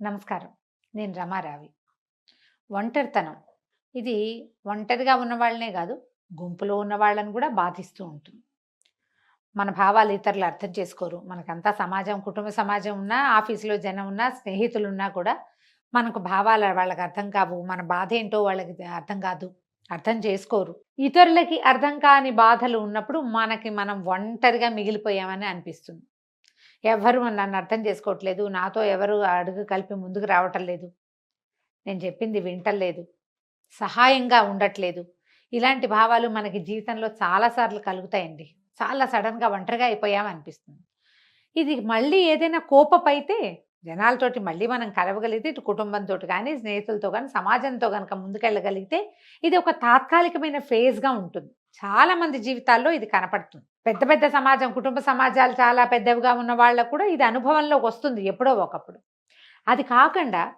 నమస్కారం. నేను రమారావి. ఒంటరితనం ఇది ఒంటరిగా ఉన్నవాళ్ళనే గాదు, గుంపులో ఉన్న వాళ్ళని గూడా బాధిస్తూ ఉంటుంది. మన భావాలు ఇతరులు అర్థం చేసుకోరు. మనకంతా సమాజం, కుటుంబ సమాజం ఉన్నా, ఆఫీస్‌లో జనం ఉన్నా, స్నేహితులున్నా కూడా మనకు భావాలు వాళ్ళకి అర్థం కావు. మన బాధేంటో వాళ్ళకి అర్థం కాదు. అర్థం చేసుకోరు. ఇతరులకి అర్థం కాని బాధలు ఉన్నప్పుడు మనకి మనం ఒంటరిగా మిగిలిపోయామని అనిపిస్తుంది. ఎవ్వరు నన్ను అర్థం చేసుకోవట్లేదు. నాతో ఎవరు అడుగు కలిపి ముందుకు రావటం లేదు. నేను చెప్పింది వింటల్లేదు. సహాయంగా ఉండట్లేదు. ఇలాంటి భావాలు మనకి జీవితంలో చాలా సార్లు కలుగుతాయండి. చాలా సడెన్‌గా ఒంటరిగా అయిపోయామనిపిస్తుంది. ఇది మళ్ళీ ఏదైనా కోపపైతే జనాలతోటి మళ్ళీ మనం కలవగలిగితే ఇటు కుటుంబంతోటి గానీ, స్నేహితులతో గానీ, సమాజంతో గనక ముందుకెళ్ళగలిగితే ఇది ఒక తాత్కాలికమైన ఫేజ్‌గా ఉంటుంది. చాలా మంది జీవితాల్లో ఇది కనపడుతుంది. పెద్ద పెద్ద సమాజం, కుటుంబ సమాజాలు చాలా పెద్దవిగా ఉన్న వాళ్ళకు కూడా ఇది అనుభవంలోకొస్తుంది ఎప్పుడో ఒకప్పుడు. అది కాకుండా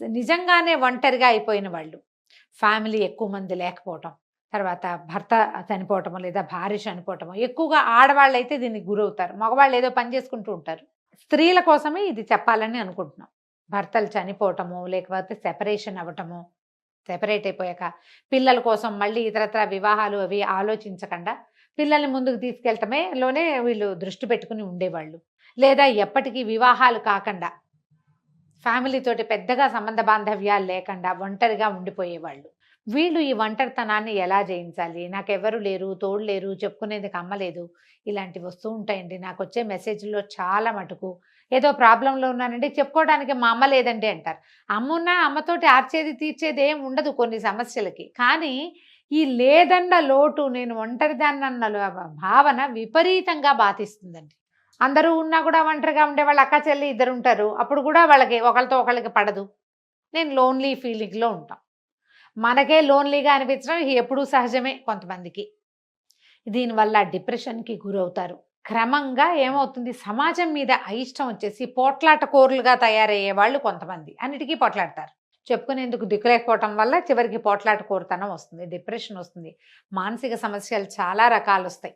నిజంగానే ఒంటరిగా అయిపోయిన వాళ్ళు, ఫ్యామిలీ ఎక్కువ మంది లేకపోవటం, తర్వాత భర్త చనిపోవటమో లేదా భార్య చనిపోవటమో, ఎక్కువగా ఆడవాళ్ళైతే దీనికి గురవుతారు. మగవాళ్ళు ఏదో పని చేసుకుంటూ ఉంటారు. స్త్రీల కోసమే ఇది చెప్పాలని అనుకుంటున్నాం. భర్తలు చనిపోవటమో, లేకపోతే సెపరేషన్ అవ్వటమో, సెపరేట్ అయిపోయాక పిల్లల కోసం మళ్ళీ ఇతరత్రా వివాహాలు అవి ఆలోచించకుండా పిల్లల్ని ముందుకు తీసుకెళ్ళటమే లోనే వీళ్ళు దృష్టి పెట్టుకుని ఉండేవాళ్ళు. లేదా ఎప్పటికీ వివాహాలు కాకుండా ఫ్యామిలీతోటి పెద్దగా సంబంధ బాంధవ్యాలు లేకుండా ఒంటరిగా ఉండిపోయేవాళ్ళు. వీళ్ళు ఈ ఒంటరితనాన్ని ఎలా జయించాలి? నాకెవ్వరు లేరు, తోడు లేరు, చెప్పుకునేందుకు అమ్మ లేదు. ఇలాంటివి వస్తూ ఉంటాయండి. నాకొచ్చే మెసేజ్‌లో చాలా మటుకు ఏదో ప్రాబ్లమ్‌లో ఉన్నానండి, చెప్పుకోవడానికి మా అమ్మ లేదండి అంటారు. అమ్మున్నా అమ్మతోటి ఆర్చేది తీర్చేది ఏం ఉండదు కొన్ని సమస్యలకి. కానీ ఈ లేదన్న లోటు, నేను ఒంటరిదాన్నన్న భావన విపరీతంగా బాధిస్తుందండి. అందరూ ఉన్నా కూడా ఒంటరిగా ఉండేవాళ్ళు అక్క, చెల్లి ఇద్దరుంటారు. అప్పుడు కూడా వాళ్ళకి ఒకళ్ళతో ఒకళ్ళకి పడదు. నేను లోన్లీ ఫీలింగ్‌లో ఉంటాం. మనకే లోన్లీగా అనిపించడం ఎప్పుడూ సహజమే కొంతమందికి. దీనివల్ల డిప్రెషన్‌కి గురవుతారు. క్రమంగా ఏమవుతుంది, సమాజం మీద అయిష్టం వచ్చేసి పోట్లాట కోరులుగా తయారయ్యే వాళ్ళు కొంతమంది. అన్నిటికీ పోట్లాడతారు. చెప్పుకునేందుకు దిక్కు లేకపోవటం వల్ల చివరికి పోట్లాట కోరుతనం వస్తుంది. డిప్రెషన్ వస్తుంది. మానసిక సమస్యలు చాలా రకాలొస్తాయి.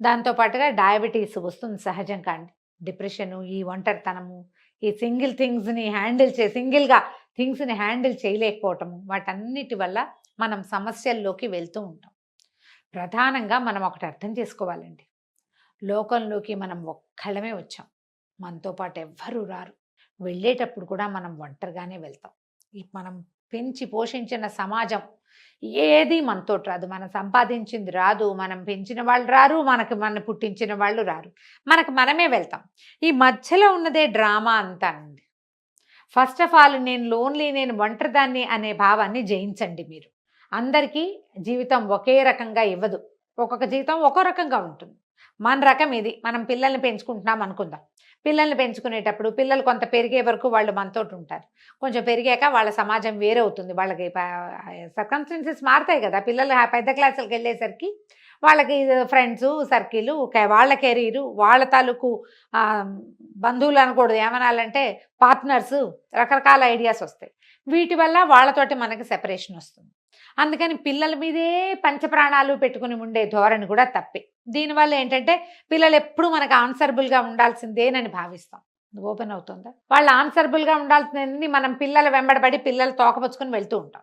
దాంతో పాటుగా డయాబెటీస్ వస్తుంది సహజంగా అండి. డిప్రెషను, ఈ ఒంటరితనము, ఈ సింగిల్‌గా థింగ్స్‌ని హ్యాండిల్ చేయలేకపోవటము, వాటన్నిటి వల్ల మనం సమస్యల్లోకి వెళ్తూ ఉంటాం. ప్రధానంగా మనం ఒకటి అర్థం చేసుకోవాలండి. లోకంలోకి మనం ఒక్కళ్ళమే వచ్చాం. మనతో పాటు ఎవ్వరూ రారు. వెళ్ళేటప్పుడు కూడా మనం ఒంటరిగానే వెళ్తాం. ఈ మనం పెంచి పోషించిన సమాజం ఏది మనతోటి రాదు. మనం సంపాదించింది రాదు. మనం పెంచిన వాళ్ళు రారు. మనల్ని పుట్టించిన వాళ్ళు రారు. మనకు మనమే వెళ్తాం. ఈ మధ్యలో ఉన్నదే డ్రామా అంతా అండి. ఫస్ట్ ఆఫ్ ఆల్ నేను ఒంటరిదాన్ని అనే భావాన్ని జయించండి మీరు. అందరికీ జీవితం ఒకే రకంగా ఇవ్వదు. ఒక్కొక్క జీవితం ఒక్కో రకంగా ఉంటుంది. మన రకం ఇది. మనం పిల్లల్ని పెంచుకుంటున్నాం అనుకుందాం. పిల్లల్ని పెంచుకునేటప్పుడు పిల్లలు కొంత పెరిగే వరకు వాళ్ళు మనతోటి ఉంటారు. కొంచెం పెరిగాక వాళ్ళ సమాజం వేరవుతుంది. వాళ్ళకి సర్కమ్స్టెన్సెస్ మారుతాయి కదా! పిల్లలు పెద్ద క్లాసులకెళ్ళేసరికి వాళ్ళకి ఫ్రెండ్సు, సర్కిలు, వాళ్ళ కెరీరు, వాళ్ళ తాలూకు బంధువులు అనకూడదు, ఏమనాలంటే పార్ట్నర్సు, రకరకాల ఐడియాస్ వస్తాయి. వీటి వల్ల వాళ్ళతోటి మనకి సెపరేషన్ వస్తుంది. అందుకని పిల్లల మీదే పంచప్రాణాలు పెట్టుకుని ఉండే ధోరణి కూడా తప్పే. దీనివల్ల ఏంటంటే పిల్లలు ఎప్పుడు మనకు ఆన్సరబుల్‌గా ఉండాల్సిందేనని భావిస్తాం. ఓపెన్ అవుతుందా? వాళ్ళు ఆన్సరబుల్‌గా ఉండాల్సిందని మనం పిల్లల వెంబడబడి పిల్లలు తోకపుచ్చుకొని వెళ్తూ ఉంటాం.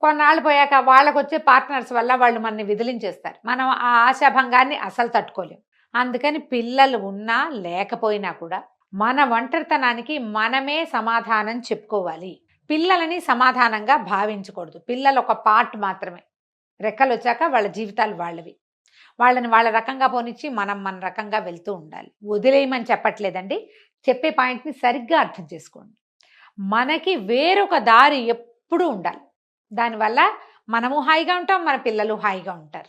కొన్నాళ్ళు పోయాక వాళ్ళకొచ్చే పార్ట్నర్స్ వల్ల వాళ్ళు మనని విదిలించేస్తారు. మనం ఆ ఆశాభంగాన్ని అసలు తట్టుకోలేం. అందుకని పిల్లలు ఉన్నా లేకపోయినా కూడా మన ఒంటరితనానికి మనమే సమాధానం చెప్పుకోవాలి. పిల్లలని సమాధానంగా భావించకూడదు. పిల్లలు ఒక పార్ట్ మాత్రమే. రెక్కలొచ్చాక వాళ్ళ జీవితాలు వాళ్ళవి. వాళ్ళని వాళ్ళ రకంగా పోనిచ్చి మనం మన రకంగా వెళ్తూ ఉండాలి. వదిలేయమని చెప్పట్లేదండి. చెప్పే పాయింట్‌ని సరిగ్గా అర్థం చేసుకోండి. మనకి వేరొక దారి ఎప్పుడూ ఉండాలి. దానివల్ల మనము హాయిగా ఉంటాం, మన పిల్లలు హాయిగా ఉంటారు.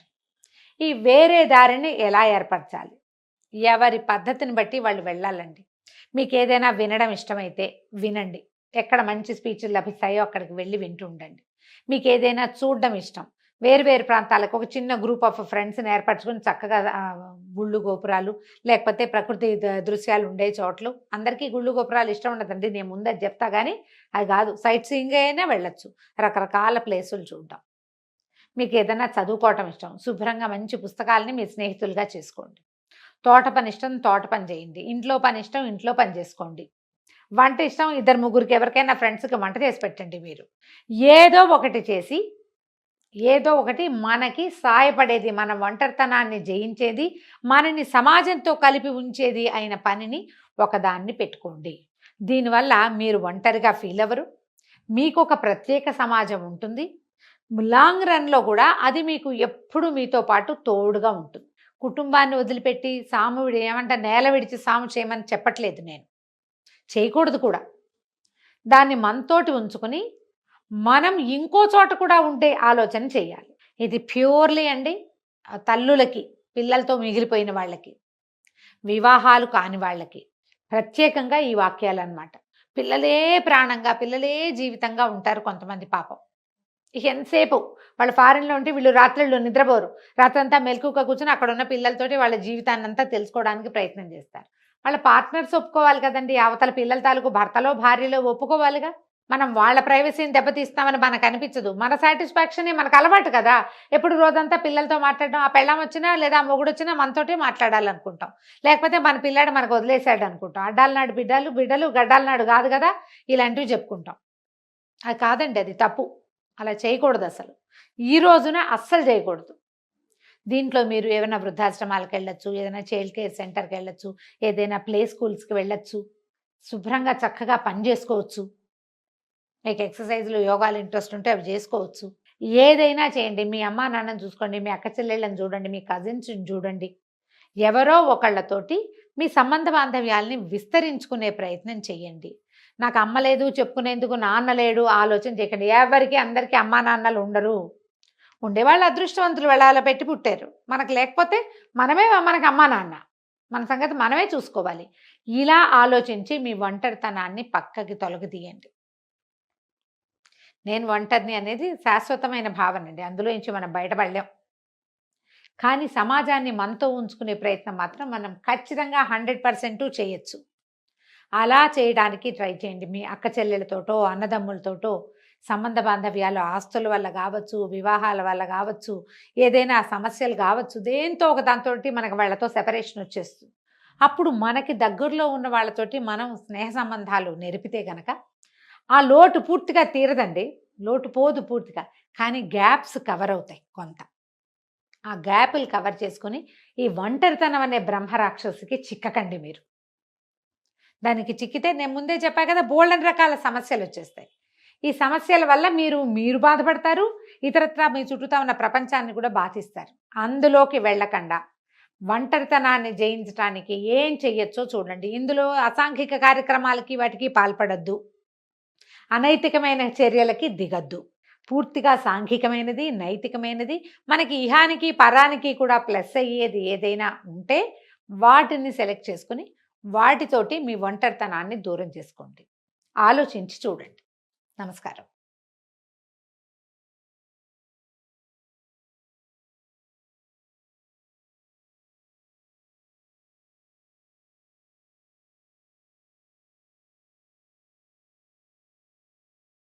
ఈ వేరే దారిని ఎలా ఏర్పరచాలి? ఎవరి పద్ధతిని బట్టి వాళ్ళు వెళ్ళాలండి. మీకేదైనా వినడం ఇష్టమైతే వినండి. ఎక్కడ మంచి స్పీచ్‌లు లభిస్తాయో అక్కడికి వెళ్ళి వింటూ ఉండండి. మీకేదైనా చూడడం ఇష్టం, వేరు వేరు ప్రాంతాలకు ఒక చిన్న గ్రూప్ ఆఫ్ ఫ్రెండ్స్‌ని ఏర్పరచుకొని చక్కగా గుళ్ళు, గోపురాలు, లేకపోతే ప్రకృతి దృశ్యాలు ఉండే చోట్లు. అందరికీ గుళ్ళు, గోపురాలు ఇష్టం ఉండదండి. నేను ముందే చెప్తా గానీ అది కాదు. సైట్ సీయింగ్ అయినా వెళ్ళొచ్చు. రకరకాల ప్లేసులు చూడడం. మీకేదైనా చదువుకోవటం ఇష్టం, శుభ్రంగా మంచి పుస్తకాలని మీ స్నేహితులుగా చేసుకోండి. తోట పని ఇష్టం, తోట పని చేయండి. ఇంట్లో పని ఇష్టం, ఇంట్లో పని చేసుకోండి. వంట ఇష్టం, ఇద్దరు ముగ్గురికి ఎవరికైనా ఫ్రెండ్స్కి వంట చేసి పెట్టండి. మీరు ఏదో ఒకటి చేసి, ఏదో ఒకటి మనకి సాయపడేది, మన ఒంటరితనాన్ని జయించేది, మనని సమాజంతో కలిపి ఉంచేది అయిన పనిని ఒకదాన్ని పెట్టుకోండి. దీనివల్ల మీరు ఒంటరిగా ఫీల్ అవ్వరు. మీకు ఒక ప్రత్యేక సమాజం ఉంటుంది. లాంగ్ రన్లో కూడా అది మీకు ఎప్పుడు మీతో పాటు తోడుగా ఉంటుంది. కుటుంబాన్ని వదిలిపెట్టి సాము నేల విడిచి సాము చేయమని చెప్పట్లేదు నేను, చేయకూడదు కూడా. దాన్ని మనతోటి ఉంచుకొని మనం ఇంకో చోట కూడా ఉండే ఆలోచన చేయాలి. ఇది ప్యూర్లీ అండి తల్లులకి, పిల్లలతో మిగిలిపోయిన వాళ్ళకి, వివాహాలు కాని వాళ్ళకి ప్రత్యేకంగా ఈ వాక్యాలు అన్నమాట. పిల్లలే ప్రాణంగా, పిల్లలే జీవితంగా ఉంటారు కొంతమంది పాపం. ఎంతసేపు వాళ్ళు ఫారెన్లో ఉంటే వీళ్ళు రాత్రుల్లో నిద్రపోరు, రాత్రంతా మెలకుగా కూర్చొని అక్కడ ఉన్న పిల్లలతోటి వాళ్ళ జీవితాన్ని అంతా తెలుసుకోవడానికి ప్రయత్నం చేస్తారు. వాళ్ళ పార్ట్నర్స్ ఒప్పుకోవాలి కదండి, అవతల పిల్లల తాలూకు భర్తలో భార్యలో ఒప్పుకోవాలిగా. మనం వాళ్ళ ప్రైవసీని దెబ్బతీస్తామని మనకు అనిపించదు. మన సాటిస్ఫాక్షనే మనకు అలవాటు కదా. ఎప్పుడు రోజంతా పిల్లలతో మాట్లాడడం, ఆ పెళ్ళాం వచ్చినా లేదా ఆ మొగుడు వచ్చినా మనతోటే మాట్లాడాలనుకుంటాం, లేకపోతే మన పిల్లాడు మనకు వదిలేశాడు అనుకుంటాం. అడ్డాల నాడు బిడ్డలు గడ్డాల నాడు కాదు కదా, ఇలాంటివి చెప్పుకుంటాం. అది కాదండి, అది తప్పు. అలా చేయకూడదు అసలు. ఈ రోజున అస్సలు చేయకూడదు. దీంట్లో మీరు ఏదైనా వృద్ధాశ్రమాలకు వెళ్ళొచ్చు, ఏదైనా చైల్డ్ కేర్ సెంటర్కి వెళ్ళొచ్చు, ఏదైనా ప్లే స్కూల్స్కి వెళ్ళొచ్చు, శుభ్రంగా చక్కగా పని చేసుకోవచ్చు. మీకు ఎక్సర్సైజ్లు యోగాలు ఇంట్రెస్ట్ ఉంటే అవి చేసుకోవచ్చు. ఏదైనా చేయండి. మీ అమ్మా నాన్నని చూసుకోండి, మీ అక్క చెల్లెళ్ళని చూడండి, మీ కజిన్స్ని చూడండి. ఎవరో ఒకళ్ళతోటి మీ సంబంధ బాంధవ్యాల్ని విస్తరించుకునే ప్రయత్నం చేయండి. నాకు అమ్మ లేదు చెప్పుకునేందుకు, నాన్న లేడు ఆలోచన చేయకండి. ఎవరికి అందరికీ అమ్మా నాన్నలు ఉండరు. ఉండేవాళ్ళు అదృష్టవంతులు, వెళ్ళాల పెట్టి పుట్టారు. మనకు లేకపోతే మనకి అమ్మా నాన్న, మన సంగతి మనమే చూసుకోవాలి. ఇలా ఆలోచించి మీ ఒంటరితనాన్ని పక్కకి తొలగదీయండి. నేను ఒంటరిని అనేది శాశ్వతమైన భావన అండి, అందులో నుంచి మనం బయటపడలేం. కానీ సమాజాన్ని మనతో ఉంచుకునే ప్రయత్నం మాత్రం మనం ఖచ్చితంగా 100% చేయొచ్చు. అలా చేయడానికి ట్రై చేయండి. మీ అక్క చెల్లెలతోటో, అన్నదమ్ములతోటో సంబంధ బాంధవ్యాలు, ఆస్తుల వల్ల కావచ్చు, వివాహాల వల్ల కావచ్చు, ఏదైనా సమస్యలు కావచ్చు, దేంతో ఒక దాంతో మనకు వాళ్ళతో సెపరేషన్ వచ్చేస్తుంది. అప్పుడు మనకి దగ్గరలో ఉన్న వాళ్ళతోటి మనం స్నేహ సంబంధాలు నెరిపితే గనక ఆ లోటు పూర్తిగా తీరదండి, లోటు పోదు పూర్తిగా, కానీ గ్యాప్స్ కవర్ అవుతాయి కొంత. ఆ గ్యాపులు కవర్ చేసుకొని ఈ ఒంటరితనం అనే బ్రహ్మరాక్షసికి చిక్కకండి మీరు. దానికి చిక్కితే నేను ముందే చెప్పా కదా, బోల్డని రకాల సమస్యలు వచ్చేస్తాయి. ఈ సమస్యల వల్ల మీరు బాధపడతారు, ఇతరత్రా మీ చుట్టూతా ఉన్న ప్రపంచాన్ని కూడా బాధిస్తారు. అందులోకి వెళ్ళకుండా ఒంటరితనాన్ని జయించడానికి ఏం చెయ్యొచ్చో చూడండి. ఇందులో అసాంఘిక కార్యక్రమాలకి వాటికి పాల్పడద్దు, అనైతికమైన చర్యలకి దిగద్దు. పూర్తిగా సాంఘికమైనది, నైతికమైనది, మనకి ఇహానికి పరానికి కూడా ప్లస్ అయ్యేది ఏదైనా ఉంటే వాటిని సెలెక్ట్ చేసుకుని వాటితోటి మీ ఒంటరితనాన్ని దూరం చేసుకోండి. ఆలోచించి చూడండి. నమస్కారం.